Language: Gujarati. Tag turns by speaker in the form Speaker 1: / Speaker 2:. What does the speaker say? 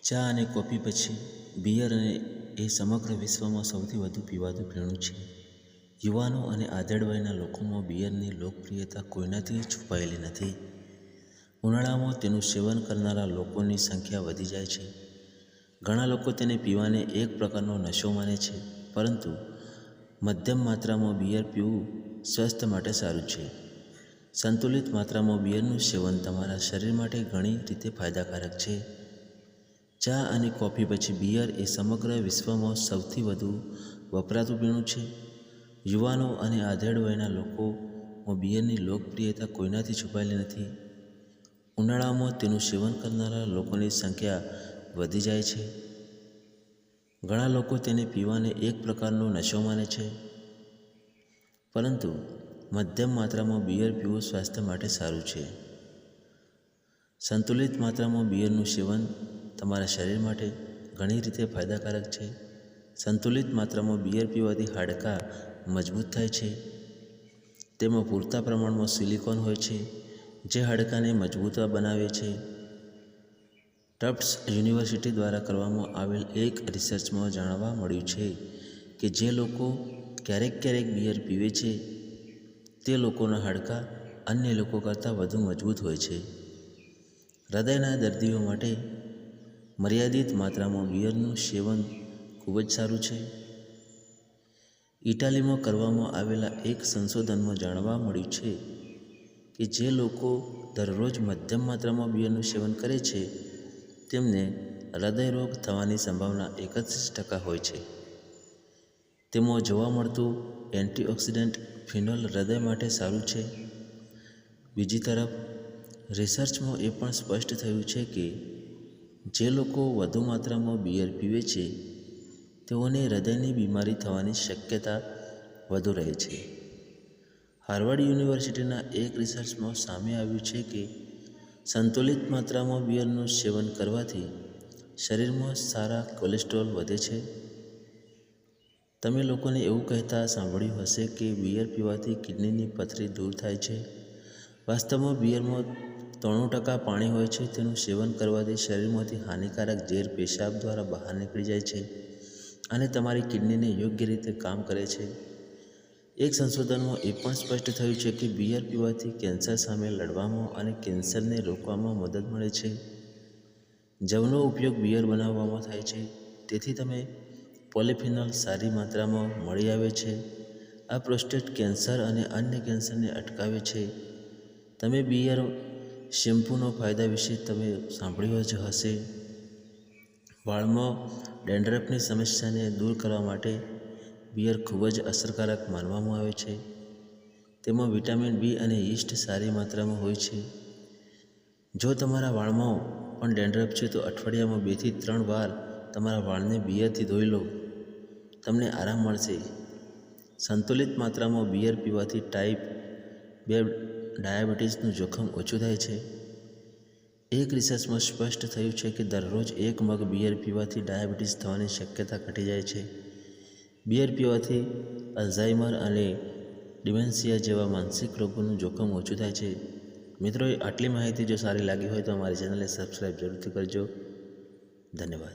Speaker 1: ચા અને કોફી પછી બિયર એ સમગ્ર વિશ્વમાં સૌથી વધુ પીવાતું પીણું છે. યુવાનો અને આધેડ વયના લોકોમાં બિયરની લોકપ્રિયતા કોઈનાથી છુપાયેલી નથી. ઉનાળામાં તેનું સેવન કરનારા લોકોની સંખ્યા વધી જાય છે. ઘણા લોકો તેને પીવાને એક પ્રકારનો નશો માને છે, પરંતુ મધ્યમ માત્રામાં બિયર પીવું સ્વાસ્થ્ય માટે સારું છે. સંતુલિત માત્રામાં બિયરનું સેવન તમારા શરીર માટે ઘણી રીતે ફાયદાકારક છે. ચા અને કોફી પછી બિયર એ સમગ્ર વિશ્વમાં સૌથી વધુ વપરાતું પીણું છે. યુવાનો અને આધેડ વયના લોકોમાં બિયરની લોકપ્રિયતા કોઈનાથી છુપાયેલી નથી. ઉનાળામાં તેનું સેવન કરનારા લોકોની સંખ્યા વધી જાય છે. ઘણા લોકો તેને પીવાને એક પ્રકારનો નશો માને છે, પરંતુ મધ્યમ માત્રામાં બિયર પીવું સ્વાસ્થ્ય માટે સારું છે. સંતુલિત માત્રામાં બિયરનું સેવન તમારા શરીર માટે ઘણી રીતે ફાયદાકારક છે. સંતુલિત માત્રામાં બિયર પીવાથી હાડકાં મજબૂત થાય છે. તેમાં પૂરતા પ્રમાણમાં સિલિકોન હોય છે, જે હાડકાંને મજબૂત બનાવે છે. ટફ્ટ્સ યુનિવર્સિટી દ્વારા કરવામાં આવેલ એક રિસર્ચમાં જાણવા મળ્યું છે કે જે લોકો ક્યારેક બિયર પીવે છે, તે લોકોના હાડકાં અન્ય લોકો કરતાં વધુ મજબૂત હોય છે. હૃદયના દર્દીઓ માટે મર્યાદિત માત્રામાં બિયરનું સેવન ખૂબ જ સારું છે. ઇટાલીમાં કરવામાં આવેલા એક સંશોધનમાં જાણવા મળ્યું છે કે જે લોકો દરરોજ મધ્યમ માત્રામાં બિયરનું સેવન કરે છે, તેમને હૃદયરોગ થવાની સંભાવના 31% હોય છે. તેમાં જોવા મળતું એન્ટીઓક્સિડન્ટ ફિનોલ હૃદય માટે સારું છે. બીજી તરફ, રિસર્ચમાં એ પણ સ્પષ્ટ થયું છે કે જે લોકો વધુ માત્રામાં બિયર પીવે છે, તેઓને હૃદયની બીમારી થવાની શક્યતા વધુ રહે છે. હાર્વર્ડ યુનિવર્સિટીના એક રિસર્ચમાં સામે આવ્યું છે કે સંતુલિત માત્રામાં બિયરનું સેવન કરવાથી શરીરમાં સારા કોલેસ્ટ્રોલ વધે છે. તમે લોકોને એવું કહેતા સાંભળ્યું હશે કે બિયર પીવાથી કિડનીની પથરી દૂર થાય છે. વાસ્તવમાં બિયરમાં 93% પાણી હોય છે. તેનું સેવન કરવાથી શરીરમાંથી હાનિકારક ઝેર પેશાબ દ્વારા બહાર નીકળી જાય છે અને તમારી કિડનીને યોગ્ય રીતે કામ કરે છે. એક સંશોધનમાં એ પણ સ્પષ્ટ થયું છે કે બિયર પીવાથી કેન્સર સામે લડવામાં અને કેન્સરને રોકવામાં મદદ મળે છે. જવનો ઉપયોગ બિયર બનાવવામાં થાય છે, તેથી તમે પોલિફિનોલ સારી માત્રામાં મળી આવે છે. આ પ્રોસ્ટેટ કેન્સર અને અન્ય કેન્સરને અટકાવે છે. તમે બિયર શેમ્પૂના ફાયદા વિશે તમે સાંભળ્યું જ હશે. વાળમાં ડેન્ડ્રફની સમસ્યાને દૂર કરવા માટે બિયર ખૂબ જ અસરકારક માનવામાં આવે છે. તેમાં વિટામિન બી અને યીસ્ટ સારી માત્રામાં હોય છે. જો તમારા વાળમાં પણ ડેન્ડ્રફ છે, તો અઠવાડિયામાં 2 થી 3 વાર તમારા વાળને બિયરથી ધોઈ લો. તમને આરામ મળશે. સંતુલિત માત્રામાં બિયર પીવાથી ટાઈપ 2 ડાયાબિટીસનું જોખમ ઓછું થાય છે. એક રિસર્ચમાં સ્પષ્ટ થયું છે કે દરરોજ 1 મગ બિયર પીવાથી ડાયાબિટીસ થવાની શક્યતા ઘટી જાય છે. બિયર પીવાથી અલ્ઝાઇમર અને ડિમેન્શિયા જેવા માનસિક રોગોનું જોખમ ઓછું થાય છે. મિત્રો, આટલી માહિતી જો સારી લાગી હોય તો અમારી ચેનલને સબસ્ક્રાઈબ જરૂરથી કરજો. ધન્યવાદ.